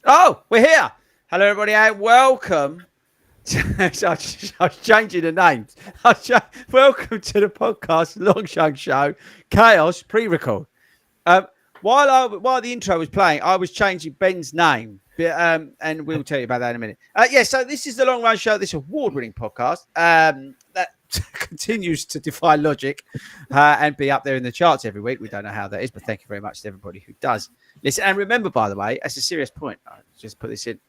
Oh, we're here. Hello, everybody. Welcome. I was changing the names. Welcome to the podcast, Longshank Show, Chaos Pre-Record. Um, while the intro was playing, I was changing Ben's name, and we'll tell you about that in a minute. So this is the Long Run Show, this award-winning podcast that continues to defy logic and be up there in the charts every week. We don't know how that is, but thank you very much to everybody who does listen. And remember, by the way, that's a serious point. I'll just put this in.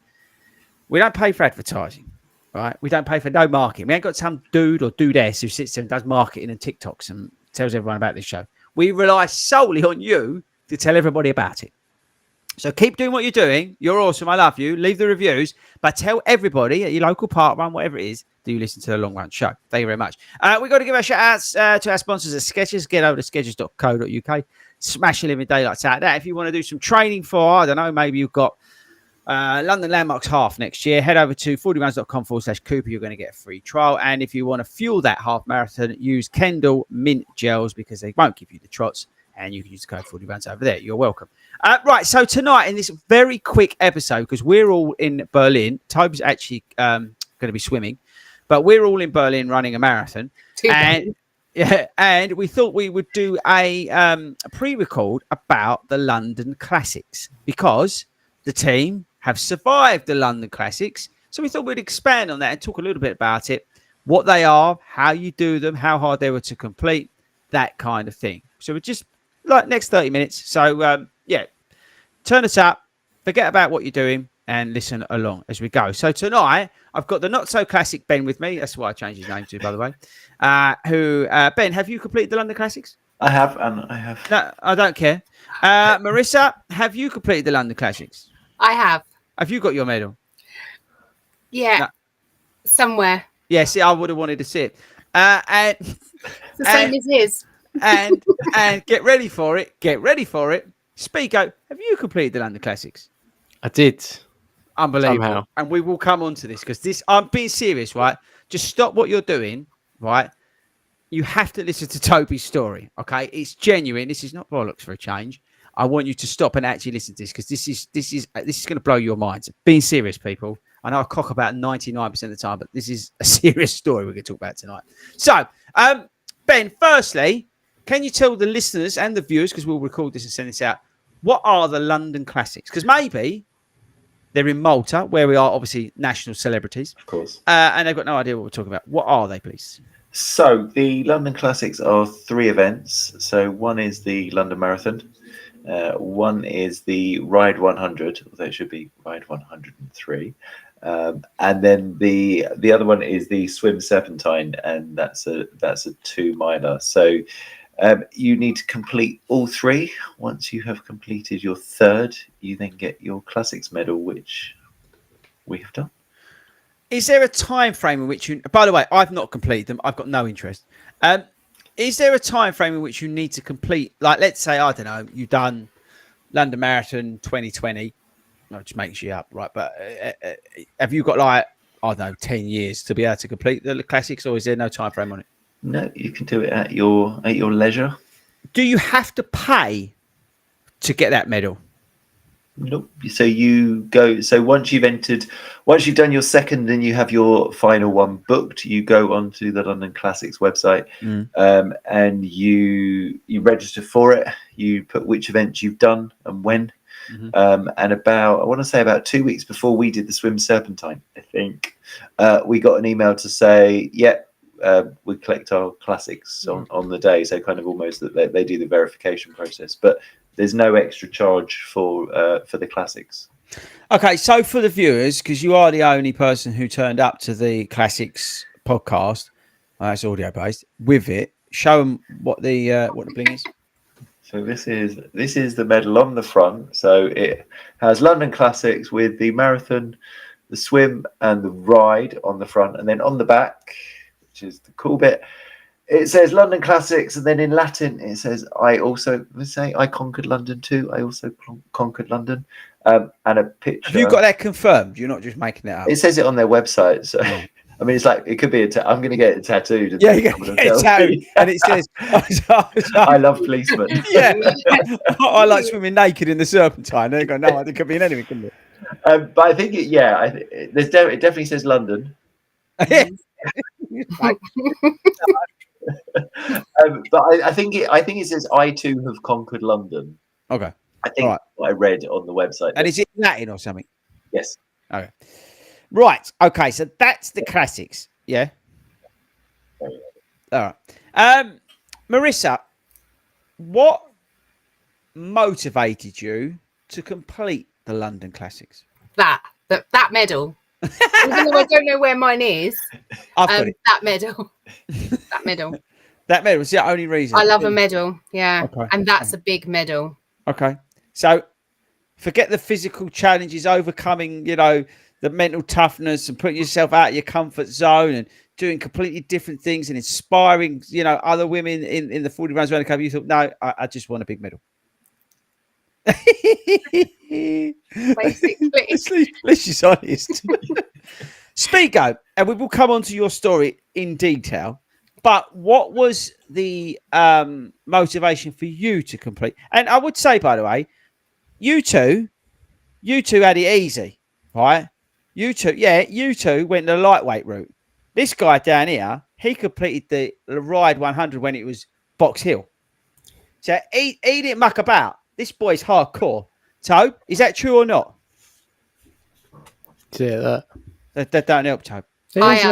We don't pay for advertising, right? We don't pay for no marketing. We ain't got some dude or dudess who sits there and does marketing and TikToks and tells everyone about this show. We rely solely on you to tell everybody about it. So keep doing what you're doing. You're awesome. I love you. Leave the reviews, but tell everybody at your local park run, whatever it is, do you listen to the Long Run Show. Thank you very much. We've got to give our shout outs to our sponsors at Skechers. Get over to skechers.co.uk. Smash your living daylights out of that. If you want to do some training for, I don't know, maybe you've got London Landmarks half next year, head over to 40runs.com/Cooper. You're going to get a free trial. And if you want to fuel that half marathon, use Kendall Mint Gels because they won't give you the trots. And you can use the code 40runs over there. You're welcome. Right, so tonight in this very quick episode, because we're all in Berlin, Toby's actually going to be swimming, but we're all in Berlin running a marathon. And we thought we would do a pre-record about the London Classics because the team have survived the London Classics. So we thought we'd expand on that and talk a little bit about it, what they are, how you do them, how hard they were to complete, that kind of thing. So we're just like next 30 minutes. So, turn us up, forget about what you're doing, and listen along as we go. So tonight, I've got the not-so-classic Ben with me. That's why I changed his name to, by the way. Ben, have you completed the London Classics? I have, and I have. No, I don't care. Marissa, have you completed the London Classics? I have. Have you got your medal? Yeah, No. Somewhere. Yeah, see, I would have wanted to see it. And It's the same as his. and get ready for it. Speako, have you completed the London Classics? I did. Unbelievable. Somehow. And we will come on to this because I'm being serious, right? Just stop what you're doing, right? You have to listen to Toby's story, okay? It's genuine. This is not bollocks for a change. I want you to stop and actually listen to this because this is going to blow your minds. Being serious, people. I know I cock about 99% of the time, but this is a serious story we're going to talk about tonight. So, Ben, firstly, can you tell the listeners and the viewers, because we'll record this and send this out, what are the London Classics? Because maybe they're in Malta, where we are obviously national celebrities. Of course. And they've got no idea what we're talking about. What are they, please? So the London Classics are 3 events. So one is the London Marathon. One is the Ride 100, although it should be Ride 103. And then the other one is the Swim Serpentine, and that's a 2-miler. So you need to complete all 3. Once you have completed your 3rd, you then get your Classics medal, which we have done. Is there a time frame in which you... By the way, I've not completed them. I've got no interest. Is there a time frame in which you need to complete... Like, let's say, I don't know, you've done London Marathon 2020. No, just makes you up, right? But have you got, like, I don't know, 10 years to be able to complete the Classics, or is there no time frame on it? No, you can do it at your leisure. Do you have to pay to get that medal? Nope. So you go. So once you've done your 2nd and you have your final one booked, you go onto the London Classics website, and you register for it. You put which events you've done and when. Mm-hmm. And I want to say about 2 weeks before we did the Swim Serpentine, I think, we got an email to say, we collect our Classics on the day. So kind of almost that they do the verification process, but there's no extra charge for the Classics. Okay, so for the viewers, because you are the only person who turned up to the Classics podcast, it's audio based. With it, show them what the bling is. So this is the medal on the front. So it has London Classics with the marathon, the swim, and the ride on the front, and then on the back, which is the cool bit, it says London Classics, and then in Latin it says I conquered London too. I also conquered London, and a picture. Have you got that confirmed? You're not just making that up. It says it on their website. So I mean, it's like it could be I'm going to get it tattooed. And Yeah, then you someone will get tell it out, me. and it says, I love policemen. yeah, I like swimming naked in the Serpentine. They go, no, it could be in anything, couldn't it? But I think it definitely says London. Right. But I think it says I too have conquered London. Okay. I think Right. what I read on the website. And is it Latin or something? Yes. Okay. Right. Okay. So that's the classics. Yeah. All right. Marissa, what motivated you to complete the London Classics? That medal. Even though I don't know where mine is. I've got it. That medal. That medal. That medal was the only reason. I love a medal. Yeah. Okay. And that's a big medal. Okay. So forget the physical challenges, overcoming, the mental toughness and putting yourself out of your comfort zone and doing completely different things and inspiring, other women in the 40 runs around the country. You thought, no, I just want a big medal. Basically. At least she's honest. Spigo, and we will come on to your story in detail. But what was the motivation for you to complete? And I would say, by the way, you two had it easy, right? You two went the lightweight route. This guy down here, he completed the Ride 100 when it was Box Hill. So he didn't muck about. This boy's hardcore. Tobe, is that true or not? Yeah, That don't help, Tobe. there's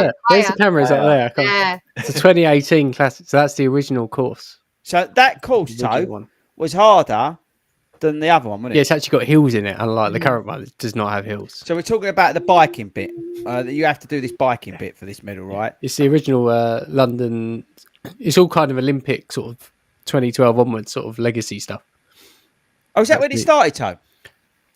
the cameras up there. I can't- Yeah. It's a 2018 classic, so that's the original course. So that course, The original Tobe, one. was harder than the other one, wasn't it? Yeah, it's actually got hills in it, unlike the current one. It does not have hills. So we're talking about the biking bit. That you have to do this biking bit for this medal, right? It's the original London. It's all kind of Olympic sort of 2012 onwards sort of legacy stuff. Oh, is that when it started, Tobe?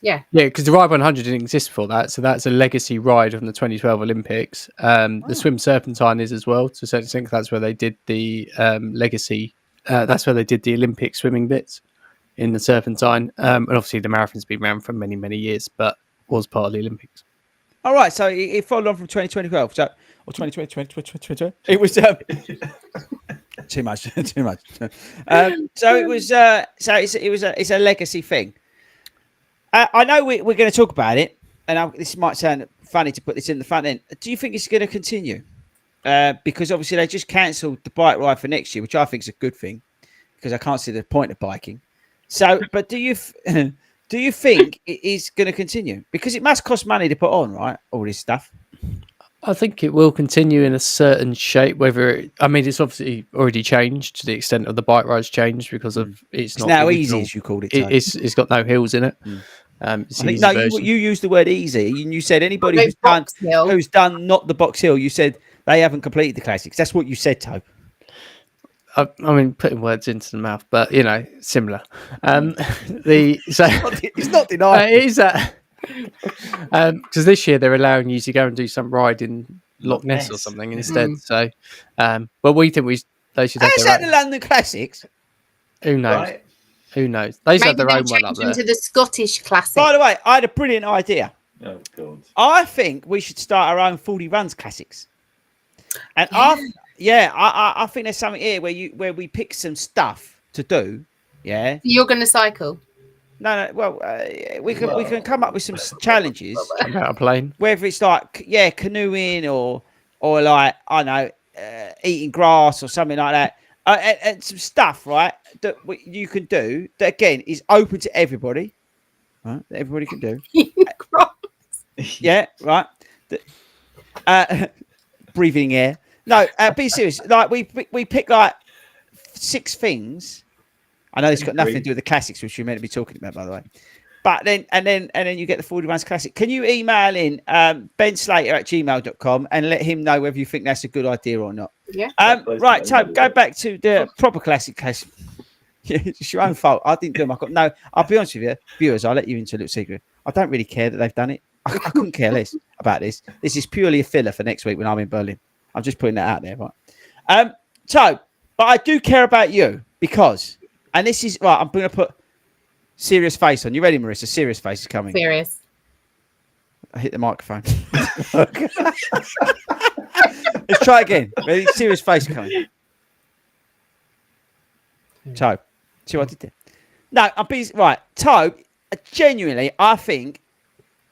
Yeah. Yeah, because the Ride 100 didn't exist before that, so that's a legacy ride from the 2012 Olympics. The Swim Serpentine is as well, to a certain extent. That's where they did the legacy. That's where they did the Olympic swimming bits in the Serpentine. And obviously, the marathon's been around for many, many years, but was part of the Olympics. All right, so it followed on from 2012, or 2020. It was too much. So it was. It's a legacy thing. I know we're going to talk about it, and this might sound funny to put this in the front end. Do you think it's going to continue? Because obviously they just cancelled the bike ride for next year, which I think is a good thing, because I can't see the point of biking. So, but do you think it is going to continue? Because it must cost money to put on, right? All this stuff. I think it will continue in a certain shape. It's obviously already changed to the extent of the bike rides changed because of it's not now original. easy, as you called it. It's got no hills in it. It's the easy version. You used the word easy, and you said anybody who's Box done not the Box Hill, you said they haven't completed the classics. That's what you said, Tobe. I mean, putting words into the mouth, but similar. It's not denied. It is that because this year they're allowing you to go and do some ride in Loch Ness or something instead. So, but we think they should have How's their that the London Classics? Who knows? Right. Who knows? They should have Maybe their they'll own one up change there. into the Scottish Classic. By the way, I had a brilliant idea. Oh God. I think we should start our own 40 runs classics. And I think there's something here where we pick some stuff to do. Yeah. You're going to cycle. No. Well, we can come up with some challenges. About a plane. Whether it's like canoeing or like I don't know eating grass or something like that. And some stuff, right, that you can do that again is open to everybody, right? That everybody can do. Yeah, right. Breathing air. No, be serious. Like we pick like 6 things. I know it's got nothing to do with the classics, which you're meant to be talking about, by the way. But then you get the 40 runs classic. Can you email in benslater@gmail.com and let him know whether you think that's a good idea or not? Yeah. Right, Tobe, go back to the proper classic case. It's your own fault. I didn't do them. I'll be honest with you, viewers, I'll let you into a little secret. I don't really care that they've done it. I couldn't care less about this. This is purely a filler for next week when I'm in Berlin. I'm just putting that out there, right? Tobe, but I do care about you because, and this is, right, I'm going to put serious face on. You ready, Marissa? Serious face is coming. Serious. I hit the microphone. Let's try again. Ready? Serious face coming. Tobe. See what I did there? No, I'm busy. Right. Tobe, genuinely, I think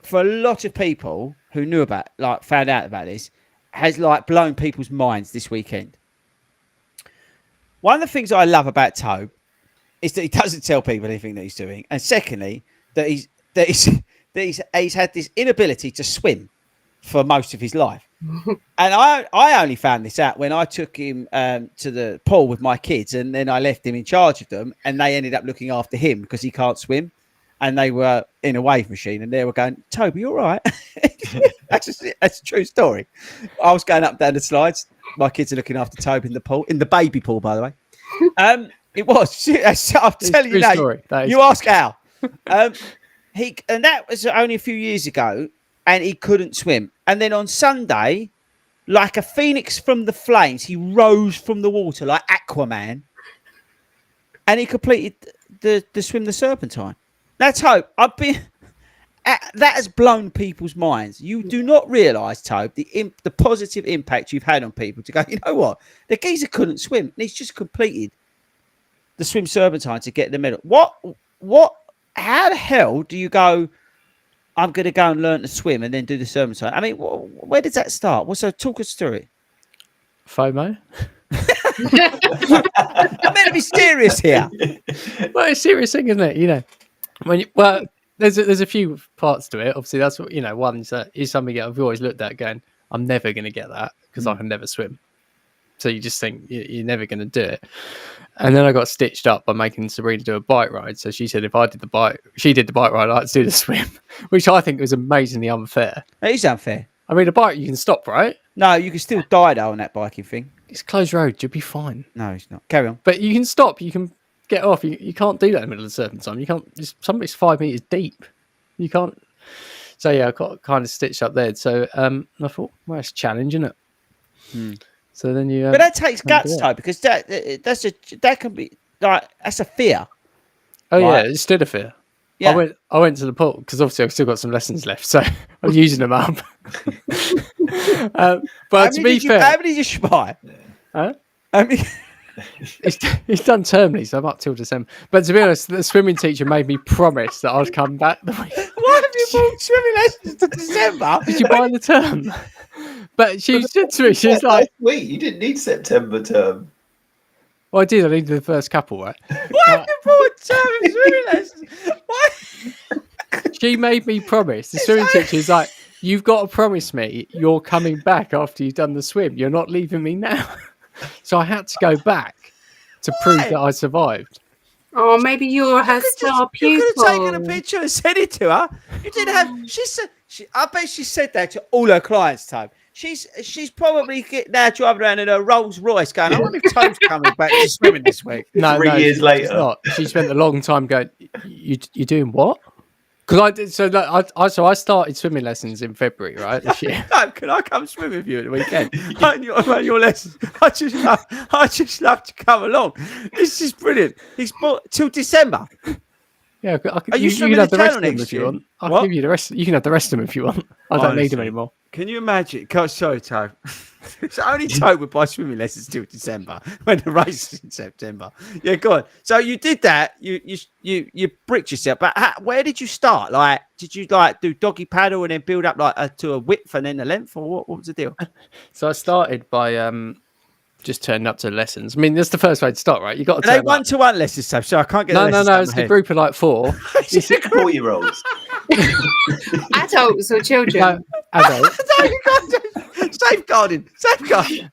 for a lot of people who knew about, like, found out about this, has like blown people's minds this weekend. One of the things I love about Tobe is that he doesn't tell people anything that he's doing, and secondly, that he's had this inability to swim for most of his life. And I only found this out when I took him to the pool with my kids, and then I left him in charge of them, and they ended up looking after him because he can't swim. And they were in a wave machine, and they were going, Toby, you all right? That's a true story. I was going up and down the slides. My kids are looking after Toby in the pool, in the baby pool, by the way. It was. I'm telling you now. You ask Al. And that was only a few years ago, and he couldn't swim. And then on Sunday, like a phoenix from the flames, he rose from the water like Aquaman, and he completed the swim the Serpentine. That's hope. That has blown people's minds. You do not realise, Tobe, the positive impact you've had on people to go, you know what? The geezer couldn't swim, and he's just completed the swim Serpentine to get the medal. How the hell do you go, I'm going to go and learn to swim and then do the Serpentine? I mean, where does that start? So talk us through it. FOMO. I'm meant to be serious here. Well, it's a serious thing, isn't it? You know, there's a few parts to it. Obviously, that's what, you know, one is something I've always looked at going, I'm never going to get that because I can never swim. So you just think you're never going to do it. And then I got stitched up by making Sabrina do a bike ride. So she said if I did the bike, she did the bike ride, I'd do the swim, which I think was amazingly unfair. It is unfair. I mean, a bike you can stop, right? No, you can still die though on that biking thing. It's closed road, you'll be fine. No, it's not. Carry on. But you can stop, you can get off. You can't do that in the middle of the Serpentine. You can't. Somebody's 5 meters deep. You can't. So yeah, I got kind of stitched up there. So I thought, well, it's a challenge, isn't it? So then you. But that takes guts, though, because that can be like that's a fear. Oh right? Yeah, it's still a fear. Yeah. I went to the pool because obviously I've still got some lessons left, so I'm using them up. But to be fair, how many did you spy? Huh? I mean, he's done termly, so I'm up till December. But to be honest, the swimming teacher made me promise that I'd come back. Why have you bought swimming lessons to December? Did you buy the term? But she said to me, she's like, "Wait, you didn't need September term." Well, I did. I needed the first couple, right? Why have you bought term swimming lessons? Why? She made me promise. The swimming teacher's like, you've got to promise me you're coming back after you've done the swim. You're not leaving me now. So I had to go back to prove that I survived. Oh, maybe you're her star pupil. You could have taken a picture and sent it to her. You didn't have. She said. I bet she said that to all her clients, Tobe. She's probably now driving around in her Rolls Royce going, I wonder if Tobe's coming back to swimming this week. No, 3 years later. Not. She spent a long time going, you're doing what? Because I did, so I started swimming lessons in February, right, this year. No, can I come swim with you at the weekend? on your lessons. I just love to come along. This is brilliant. He's bought till December. Yeah, Are you can have the rest of them next if you year? want. I'll give you the rest. You can have the rest of them if you want. I don't need them anymore. Can you imagine? Sorry, Tobe. It's only Tobe would buy swimming lessons till December when the race is in September. Yeah, go on. So you did that. You bricked yourself. But where did you start? Like, did you like do doggy paddle and then build up like to a width and then a length, or what was the deal? So I started by just turning up to lessons. I mean, that's the first way to start, right? You got to turn up. 1-to-1 lessons, so I can't get. No. It's a group of like 4. 4-year-olds. Adults or children? No, adults. Safeguarding.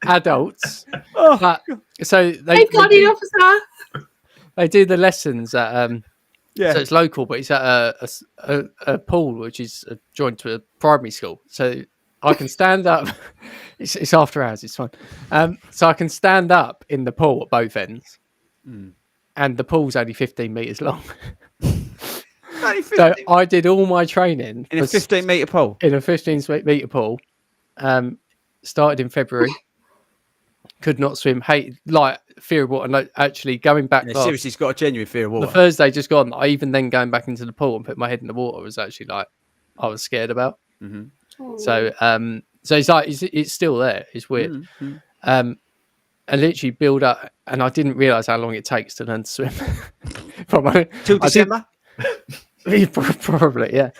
Adults. Oh, but, so Safeguarding officer. They do the lessons at yeah. So it's local, but it's at a pool which is joined to a primary school. So I can stand up. It's after hours. It's fine. So I can stand up in the pool at both ends, and the pool's only 15 meters long. So I did all my training in a 15-meter pool. In a 15-meter pool. Started in February. Could not swim. Hate fear of water. No, actually going back. Yeah, seriously, it's got a genuine fear of water. The Thursday just gone. I even then going back into the pool and put my head in the water was actually I was scared about. Mm-hmm. So So it's like it's still there. It's weird. I literally build up, and I didn't realise how long it takes to learn to swim. Till December. Probably, yeah.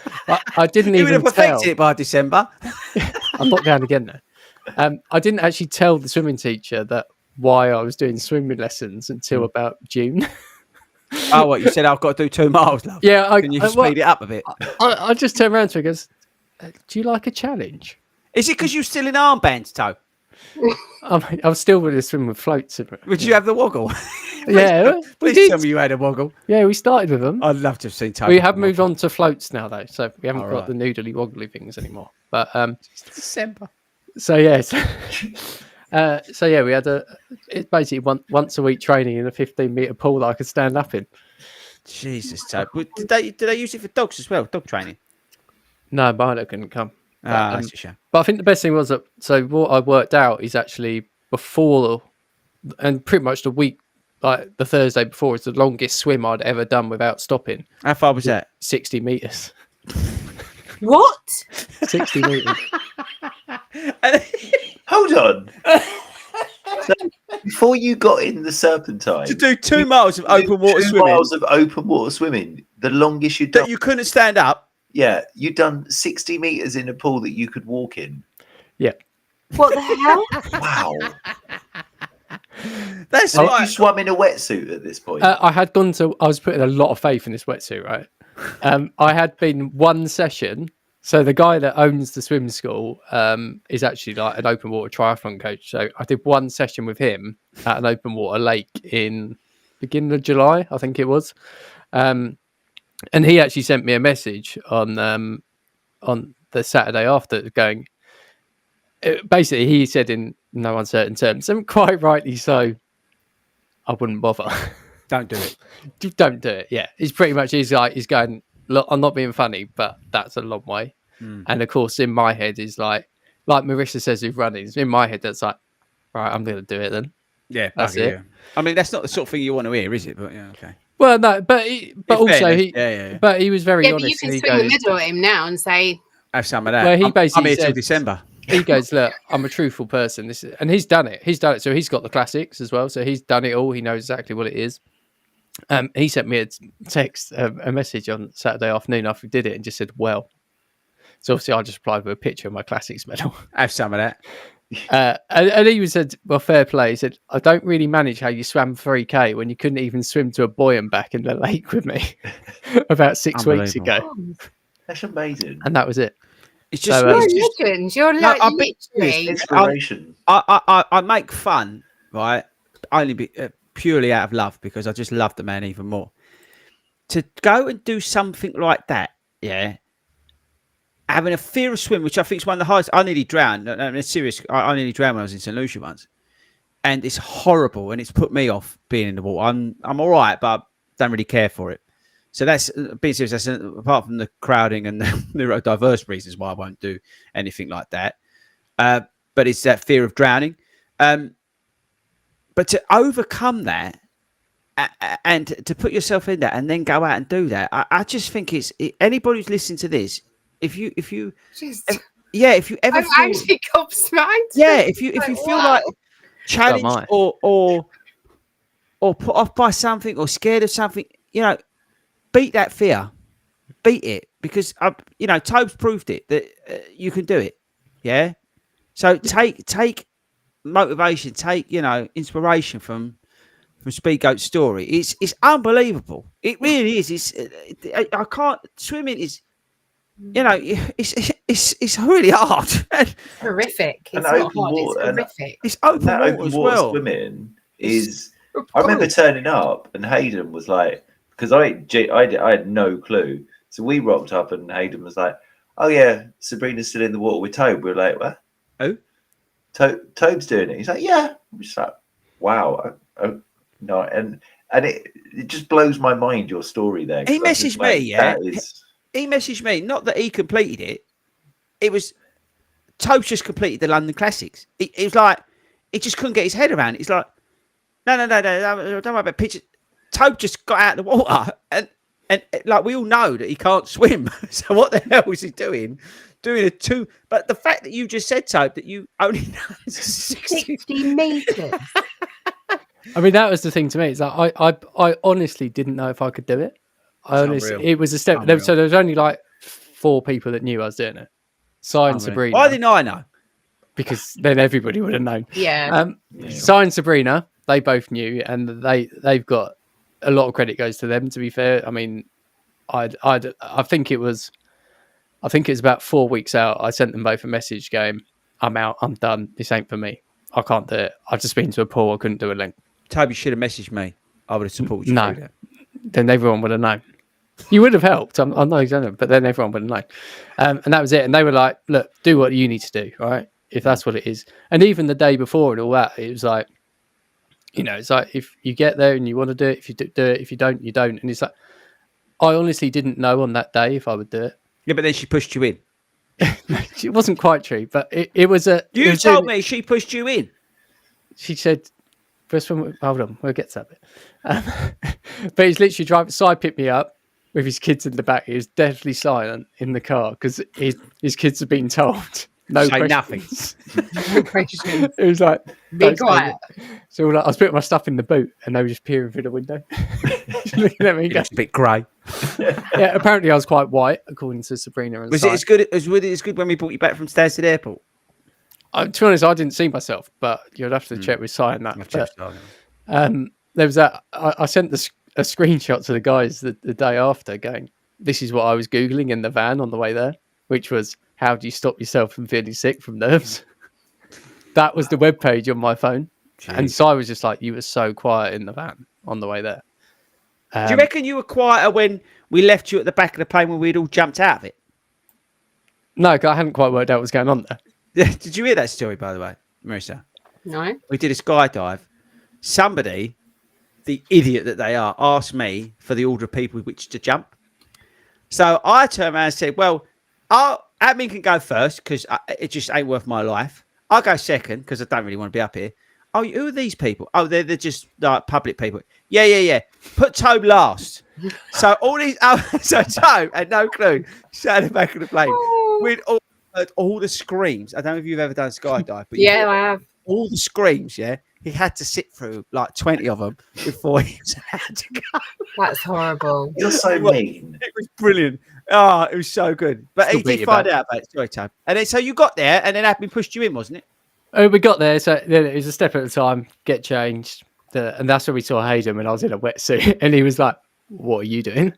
I didn't You would even have tell. perfected it by December. I'm not going again though. I didn't actually tell the swimming teacher that why I was doing swimming lessons until about June. Oh, what you said? I've got to do 2 miles, love. Yeah, Can you speed it up a bit? I just turned around to her and goes, "Do you like a challenge?" Is it because you're still in armbands, Toe? I'm still with a swim with floats. Would you have the woggle? Yeah, we Please did. tell me you had a woggle. Yeah, we started with them. I'd love to have seen Toe. We have moved on to floats now, though, so we haven't got right. the noodly woggly things anymore. But December. so yeah, so yeah, we had it's basically once a week training in a 15-meter pool that I could stand up in. Jesus, Toe. But did they use it for dogs as well? Dog training? No, Milo couldn't come. That's a shame. But I think the best thing was that, so what I worked out is actually before, and pretty much the week, like the Thursday before, is the longest swim I'd ever done without stopping. How far was that? 60 meters. What? 60 meters. Hold on. So before you got in the Serpentine, To do 2 miles of open water 2 swimming miles of open water swimming, the longest you'd done. that you couldn't stand up. Yeah, you'd done 60 meters in a pool that you could walk in. Yeah. What the hell? Wow. That's So like you swam in a wetsuit at this point. I was putting a lot of faith in this wetsuit, right? I had been one session. So the guy that owns the swim school is actually like an open water triathlon coach. So I did one session with him at an open water lake in beginning of July, I think it was. And he actually sent me a message on the Saturday after going, basically he said in no uncertain terms, and quite rightly so, I wouldn't bother. don't do it. Don't do it. Yeah. He's pretty much, he's going, look, I'm not being funny, but that's a long way. And of course, in my head is like Marissa says with running, in my head, that's like, right, I'm going to do it then. Yeah, That's bugger it. you. I mean, that's not the sort of thing you want to hear, is it? But yeah, okay. Well, no, but also fairness, he, but he was very Yeah, but honest. you can and he swing the goes, middle at him now and say, Have some of that. Well, he I'm basically here till said- December. he goes, look, I'm a truthful person. And he's done it. So he's got the classics as well. So he's done it all. He knows exactly what it is. He sent me a text, a message on Saturday afternoon after we did it, and just said, well. So obviously I just replied with a picture of my classics medal. Have some of that. And he said, well, fair play. He said, I don't really manage how you swam 3K when you couldn't even swim to a buoy and back in the lake with me about 6 weeks ago. oh, That's amazing. And that was it. It's just, So, you're it's a just legend. You're No, like I've been- literally. Inspiration. I make fun, right? Only purely out of love, because I just love the man even more. To go and do something like that, yeah, having a fear of swimming, which I think is one of the hardest. I nearly drowned. I'm serious. I nearly drowned when I was in St. Lucia once, and it's horrible, and it's put me off being in the water. I'm all right, but I don't really care for it. So that's being serious. That's apart from the crowding and the neurodiverse reasons why I won't do anything like that. But it's that fear of drowning. But to overcome that and to put yourself in that and then go out and do that, I just think anybody who's listening to this, if you Just, ever I'm feel, actually gobsmacked. yeah, if you Like, feel wow. like challenged I. or put off by something or scared of something, beat that fear, beat it, because Tobe's proved it that you can do it. Yeah. So take motivation, take inspiration from Speedgoat's story. It's unbelievable. It really is. I can't. Swimming is, it's really hard. Horrific. It's And not open hard. water, It's and horrific. It's open That water open as water well. swimming is. I remember turning up and Hayden was like, because I had no clue. So we rocked up and Hayden was like, oh yeah, Sabrina's still in the water with Tobe. We were like, what? Who? Tobe's doing it. He's like, yeah. I'm just like, wow. No, and it just blows my mind, your story there. He 'cause I'm just messaged like, me, yeah. That is, He messaged me, not that he completed it. It was Tobe just completed the London Classics. It was like he just couldn't get his head around it. It's like, no, don't worry about pictures. Tobe just got out of the water and and like we all know that he can't swim. So what the hell is he doing? Doing a 2, but the fact that you just said so that you only know 60 meters. I mean, that was the thing to me. It's like I honestly didn't know if I could do it. It was a step. So there was only like 4 people that knew I was doing it. And Sabrina. Why didn't I know? Because then everybody would have known. Yeah. And Sabrina, they both knew, and they've got a lot of credit goes to them. To be fair, I mean, I think it was about 4 weeks out. I sent them both a message going, "I'm out. I'm done. This ain't for me. I can't do it. I've just been to a pool. I couldn't do a link." Toby should have messaged me. I would have supported you. No, then everyone would have known. You would have helped. I'm not exaggerating, but then everyone would have known. And that was it. And they were like, "Look, do what you need to do, all right? If that's what it is." And even the day before and all that, it was like, it's like if you get there and you want to do it, if you do it, if you don't, you don't. And it's like, I honestly didn't know on that day if I would do it. Yeah, but then she pushed you in. It wasn't quite true, but it was a. You told me she pushed you in. She said, "First one, hold on, we'll get to that bit." But he's literally driving. Si picked me up with his kids in the back. He was deathly silent in the car because his kids had been told no Say questions. nothing. No questions. It was like, Be quiet. So I was putting my stuff in the boot, and they were just peering through the window, just looking at me. It looks a bit grey. Yeah, apparently I was quite white, according to Sabrina. And Was it as good? Was it as good when we brought you back from Stansted Airport? To be honest, I didn't see myself, but you'd have to check with Si and that. There was that. I sent a screenshot to the guys the day after, going, "This is what I was googling in the van on the way there," which was, "How do you stop yourself from feeling sick from nerves?" That was the webpage on my phone. Jeez. And Si was just like, "You were so quiet in the van on the way there." Do you reckon you were quieter when we left you at the back of the plane when we'd all jumped out of it? No, because I hadn't quite worked out what was going on there. Did you hear that story, by the way, Marissa? No. We did a skydive. Somebody, the idiot that they are, asked me for the order of people with which to jump. So I turned around and said, "Well, admin can go first because it just ain't worth my life. I'll go second because I don't really want to be up here." "Oh, who are these people?" "Oh, they're just like public people." Yeah. Put Tobe last. So all these, so Tobe had no clue. Sat at the back of the plane. We'd all heard all the screams. I don't know if you've ever done skydive, but yeah, I have. All the screams. Yeah, he had to sit through like 20 of them before he was allowed to go. That's horrible. You're so mean. It was brilliant. Oh, it was so good. But he did find out about it. Sorry, Tobe. And then so you got there, and then admin pushed you in, wasn't it? Oh, we got there, so it was a step at a time. Get changed, and that's when we saw Hayden when I was in a wetsuit, and he was like, "What are you doing?"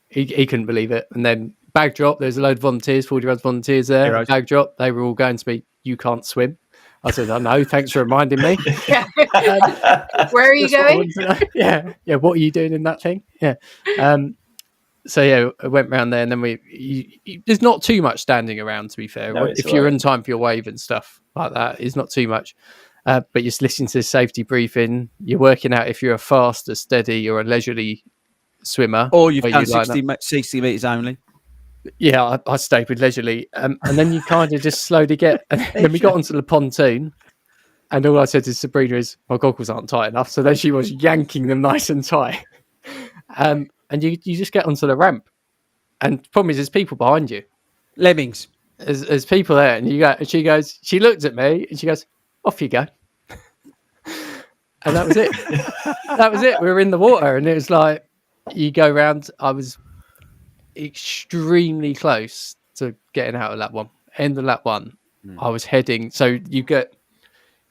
He couldn't believe it. And then bag drop. There's a load of volunteers, 40 volunteers there. Heroes. Bag drop. They were all going to me. "You can't swim." I said, "I know. Thanks for reminding me." Where are you going? Yeah. What are you doing in that thing? Yeah. So yeah, I went round there, and then there's not too much standing around, to be fair. No, if you're in time for your wave and stuff like that, it's not too much. But you're just listening to the safety briefing. You're working out if you're a fast, a steady, or a leisurely swimmer, or you've done 60 meters only. Yeah, I stayed with leisurely, and then you kind of just slowly get. And then we got onto the pontoon, and all I said to Sabrina is, "My goggles aren't tight enough." So then she was yanking them nice and tight. And you just get onto the ramp, and the problem is there's people behind you, Lemmings. There's people there, and she looked at me and she goes, "Off you go," and that was it. That was it. We were in the water, and it was like you go round. I was extremely close to getting out of lap one. End of lap one, I was heading. So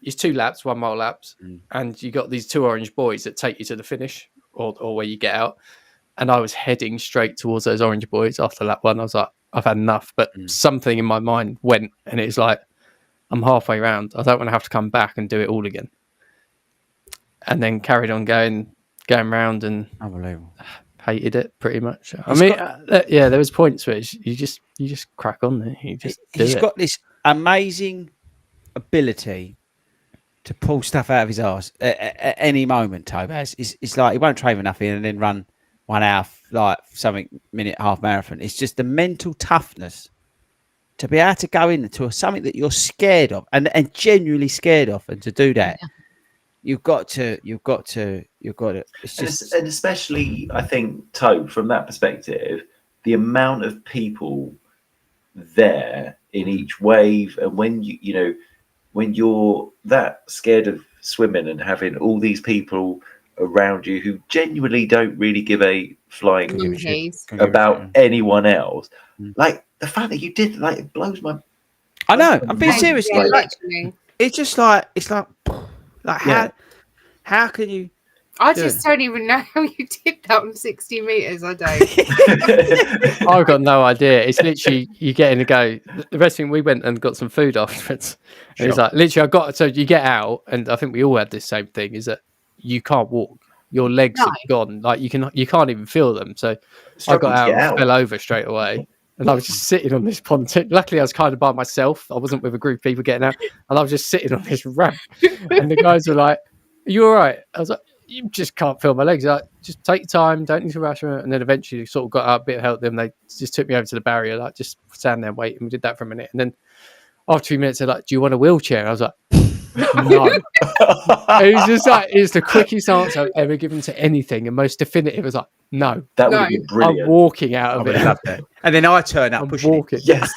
it's 2 laps, 1 mile laps, and you got these 2 orange buoys that take you to the finish or where you get out. And I was heading straight towards those orange buoys after lap 1. I was like, I've had enough. But something in my mind went, and it's like, I'm halfway round. I don't want to have to come back and do it all again. And then carried on going round, and unbelievable. Hated it pretty much. There was points where you just crack on there. He's got this amazing ability to pull stuff out of his arse at any moment. Tobaz, it's like he won't train enough in and then run 1 hour, like something minute half marathon. It's just the mental toughness to be able to go into something that you're scared of and genuinely scared of, and to do that. you've got to. It's just And especially, I think, Tobe, from that perspective, the amount of people there in each wave, and when when you're that scared of swimming and having all these people around you who genuinely don't really give a flying Monkeys. about anyone else, Mm. like the fact that you did, like, it blows my. I know. I'm being Yeah, serious. Yeah, Like, literally. it's just like how can you? I do just don't even know how you did that on 60 meters. I don't. I've got no idea. It's literally you get in and go. The best thing, we went and got some food afterwards. And it's Sure. like literally, so you get out, and I think we all had this same thing: is that you can't walk. Your legs No. are gone. Like you can't even feel them. So I Struggled got to out get and out. fell over straight away. And I was just sitting on this pontoon. Luckily, I was kind of by myself. I wasn't with a group of people getting out. And I was just sitting on this ramp. And the guys were like, "Are you all right?" I was like, "You just can't feel my legs." Like, just take your time. Don't need to rush. And then eventually sort of got out a bit of help them. They just took me over to the barrier. Like, just stand there and wait. And we did that for a minute. And then after 2 minutes, they're like, "Do you want a wheelchair?" And I was like, "No." It was just like, it's the quickest answer I've ever given to anything and most definitive. It was like, "No, That would No. have been I'm brilliant. walking out I of would it." have loved that. And then I turn up I'm pushing it. walking. Yes.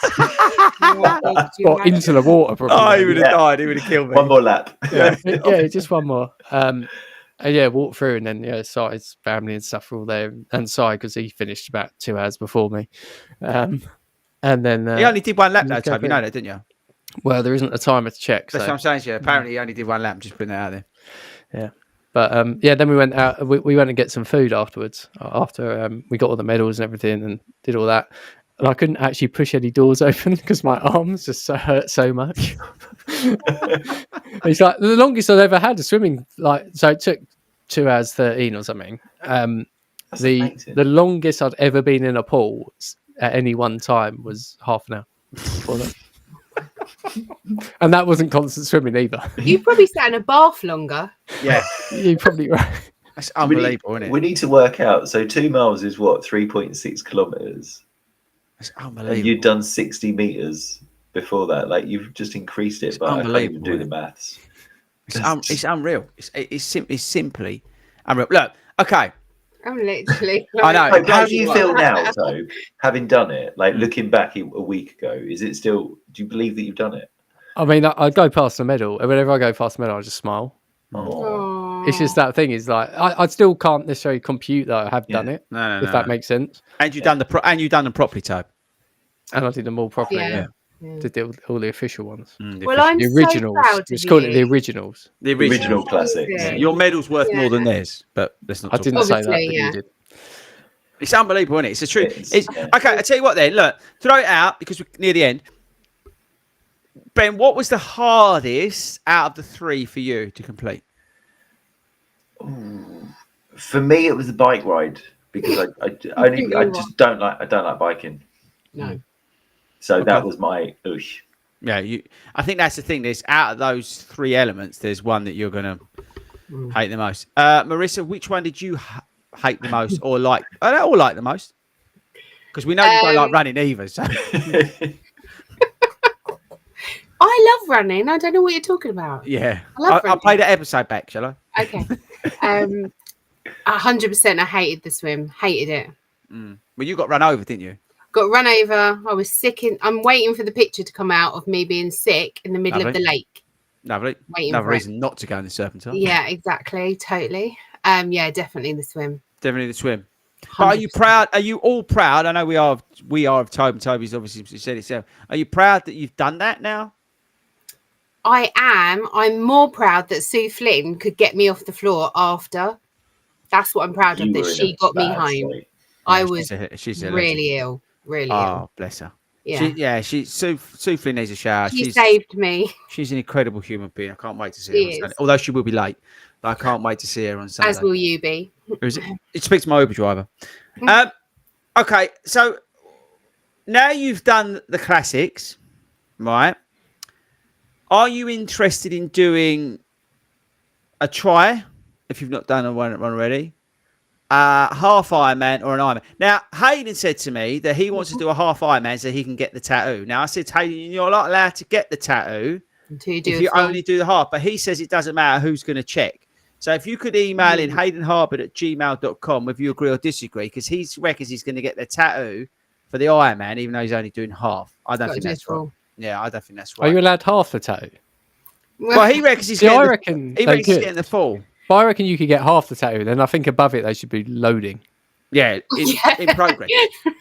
Well, into the water, probably. Oh, he would have Yeah. died. He would have killed me. One more lap. Yeah, just one more. And yeah, walked through, and then Si's family and stuff were all there, and Si, because he finished about 2 hours before me. And then He only did one lap, though, go Toby. for You know it. that, didn't you? well, there isn't a timer to check. That's So. what I'm saying to you. Apparently, he only did one lap. Just putting that out there. But yeah, then we went out. We went and get some food afterwards. After we got all the medals and everything, and did all that. And I couldn't actually push any doors open because my arms just hurt so much. It's like the longest I've ever had a swimming. Like, so it took 2 hours 13 or something. That's The amazing. longest I'd ever been in a pool at any one time was half an hour. Before that. And that wasn't constant swimming either. You probably sat in a bath longer. Yeah, You're probably right. that's unbelievable, isn't We it? need to work out. So 2 miles is what, 3.6 kilometers, It's and unbelievable. you'd done 60 meters before that. Like, you've just increased it, It's but I can't even unbelievable, do the isn't it? maths. It's unreal. It's simply unreal. Look, okay. I'm literally. I know. Like, how blows do you you feel up. now, Tobe, having done it? Like, looking back a week ago, is it still? Do you believe that you've done it? I mean, I go past the medal, and whenever I go past the medal, I just smile. Oh, It's just that thing is like I still can't necessarily compute that I have done it, No, if that makes sense. And you've done them properly, Tobe. And I did them all properly. Yeah. Yeah. Did all the official ones. Well, I'm The so originals. proud of Let's call it the you. originals. the original classics. Yeah. Your medal's worth Yeah. more than theirs, but let's not. I talk didn't about say that, but Obviously, you yeah. did. It's unbelievable, isn't it? It's the truth. It is, It's, yeah. Okay, I tell you what. Then look, throw it out because we're near the end. Ben, what was the hardest out of the three for you to complete? for me, it was the bike ride because I just don't like biking. No. So Okay. that was my oosh. Yeah, I think that's the thing. There's out of those three elements, there's one that you're gonna hate the most. Marissa, which one did you hate the most, or like? I don't all like the most because we know you don't like running either. So. I love running. I don't know what you're talking about. Yeah, I love I'll play that episode back, shall I? Okay. 100%. I hated the swim. Hated it. Well, you got run over, didn't you? Got run over. I was sick. I'm waiting for the picture to come out of me being sick in the middle of Lovely. the lake. Lovely. Waiting Another for it. reason not to go in the Serpentine. Yeah, exactly. Totally. Yeah, definitely the swim. Definitely the swim. But are you 100%. proud? Are you all proud? I know we are of Toby. Toby's obviously said itself. Are you proud that you've done that now? I am. I'm more proud that Sue Flynn could get me off the floor after. That's what I'm proud of, You that were in she a got me bad home. state. I Yeah, was she's a legend. really ill. Really ill. Oh, bless her. Yeah. Sue Flynn needs a shower. She saved me, She's an incredible human being. I can't wait to see She her on Sunday. is. Although she will be late. But I can't wait to see her on Sunday. as will you be. It speaks to my Uber driver. Okay, so now you've done the classics, right? Are you interested in doing a try, if you've not done one already, half Ironman or an Ironman? Now, Hayden said to me that he wants to do a half Ironman so he can get the tattoo. Now, I said, Hayden, you're not allowed to get the tattoo Until you do if a you full. only do the half. But he says it doesn't matter who's going to check. So if you could email in haydenharbord@gmail.com whether you agree or disagree, because he reckons he's going to get the tattoo for the Ironman, even though he's only doing half. I don't Gotta think do that's full. right. Yeah, I don't think that's Are right. you allowed half the tattoo? Well, he reckons he's See, getting I the, reckon he they reckons he's could. getting the full. But I reckon you could get half the tattoo. Then I think above it they should be loading. Yeah, in progress.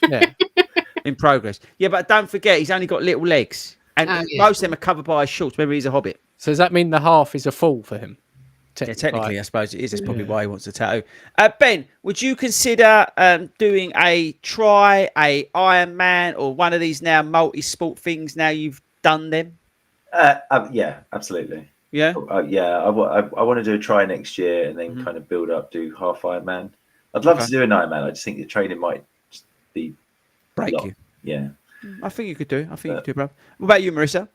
Yeah. In progress. Yeah, but don't forget, he's only got little legs. And most of them are covered by his shorts. Remember, he's a hobbit. So does that mean the half is a full for him? Yeah, technically, I suppose it is. That's probably Yeah. why he wants a tattoo. Ben, would you consider doing a Ironman or one of these now multi-sport things now you've done them? Yeah, absolutely. Yeah? Yeah, I want to do a try next year and then kind of build up, do half Ironman. I'd love to do an Ironman. I just think the training might just be Break a lot. you. Yeah. I think you could do. I think you could do, bro. What about you, Marissa?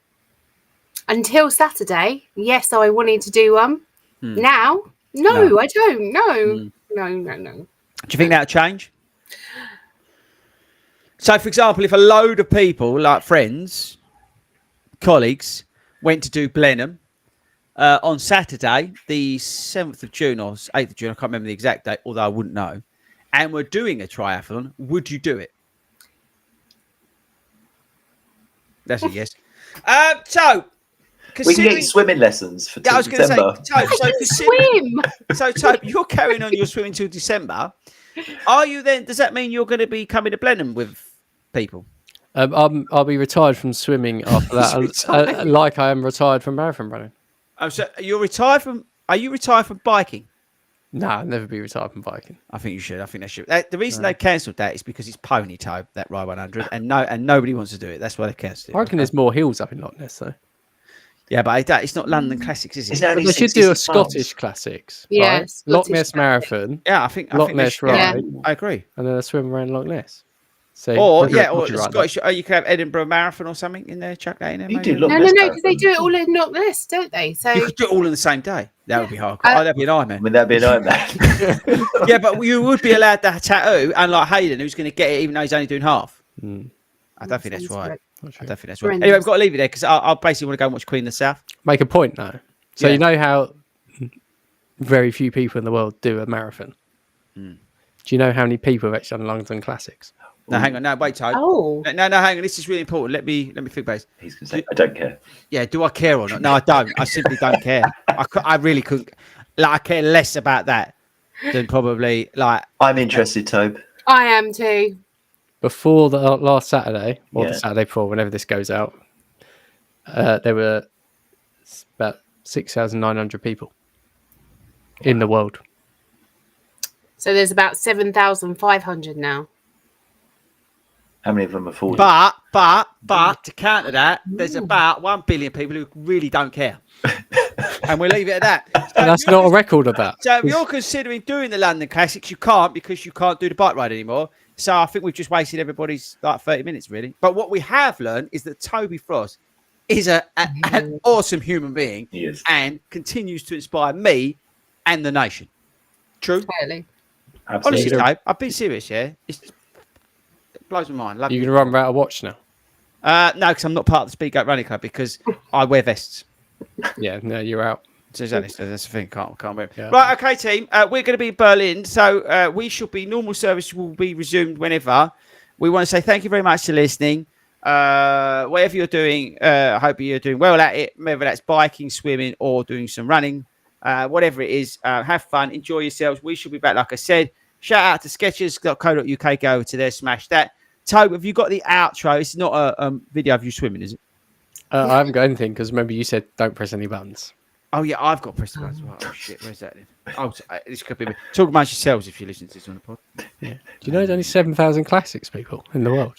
Until Saturday, yes, I wanted to do one. Now, no, I don't. No. No. Do you think that'll change? So, for example, if a load of people, like friends, colleagues, went to do Blenheim on Saturday, the 7th of June or 8th of June, I can't remember the exact date, although I wouldn't know, and we're doing a triathlon, would you do it? That's a yes. So, We can get swimming lessons for I was going to say, December. Swim. You're carrying on your swimming till December. Are you then? Does that mean you're going to be coming to Blenheim with people? I'll be retired from swimming after that, like I am retired from marathon running. Oh, so you're retired from? Are you retired from biking? No, I'll never be retired from biking. I think you should. I think they should. The reason they cancelled that is because it's pony toe, that Ride 100, and nobody wants to do it. That's why they cancelled it. I reckon there's more hills up in Loch Ness, though. Yeah, but it's not London Classics, is it? It's only They should do a 66 miles. Scottish Classics. Yeah, right? Loch Scottish Ness Marathon, Yeah, I think Loch they Ness should. Ride, I agree. and then a swim around Loch Ness. So Or we'll do a or copyright Scottish. Or you could have Edinburgh Marathon or something in there. Chuck that in there. You maybe. do Loch No, Ness because they Marathon. do it all in Loch Ness, don't they? So You could do it all in the same day. That would be hardcore. That'd be an I Ironman. mean, that'd be an Ironman. Yeah, but you would be allowed to tattoo, unlike Hayden, who's going to get it even though he's only doing half. I don't think that's right. I don't think that's right. Anyway, I've got to leave it there because I basically want to go and watch Queen of the South. make a point now. So Yeah. you know how very few people in the world do a marathon. Do you know how many people have actually done London Classics? No, hang on. No, wait, Toad. Oh. No, hang on. This is really important. Let me think about this. He's going to say, I don't care. Yeah, do I care or not? No, I don't. I simply don't care. I really couldn't. Like, I care less about that than probably like. I'm interested, Tobe. I am too. Before the last Saturday, or Yeah. the Saturday before, whenever this goes out, there were about 6,900 people in the world. So there's about 7,500 now. How many of them are 40? But to counter that, there's about 1 billion people who really don't care. And we'll leave it at that. So That's not a record of that. So if you're considering doing the London Classics, you can't because you can't do the bike ride anymore. So I think we've just wasted everybody's like 30 minutes, really. But what we have learned is that Toby Frost is an awesome human being He is. and continues to inspire me and the nation. True? Totally. Absolutely. Honestly, Tobe, I've been serious, yeah? It blows my mind. Love You're you. going to run without a watch now? No, because I'm not part of the Speed Goat Running Club because I wear vests. Yeah, no, you're out. So that's the thing. Can't wear. Yeah. Right, okay, team. We're going to be in Berlin, so we should be. Normal service will be resumed whenever. We want to say thank you very much for listening. Whatever you're doing, I hope you're doing well at it. Whether that's biking, swimming, or doing some running, whatever it is, have fun, enjoy yourselves. We should be back, like I said. Shout out to Skechers.co.uk. Go over to there, smash that. Tobe, have you got the outro? It's not a video of you swimming, is it? I haven't got anything because remember you said don't press any buttons. Oh yeah, I've got press the buttons. Oh shit, where's that then? Oh, this could be me. Talk amongst yourselves if you listen to this on the pod. Yeah. Do you know there's only 7,000 classics people in the world?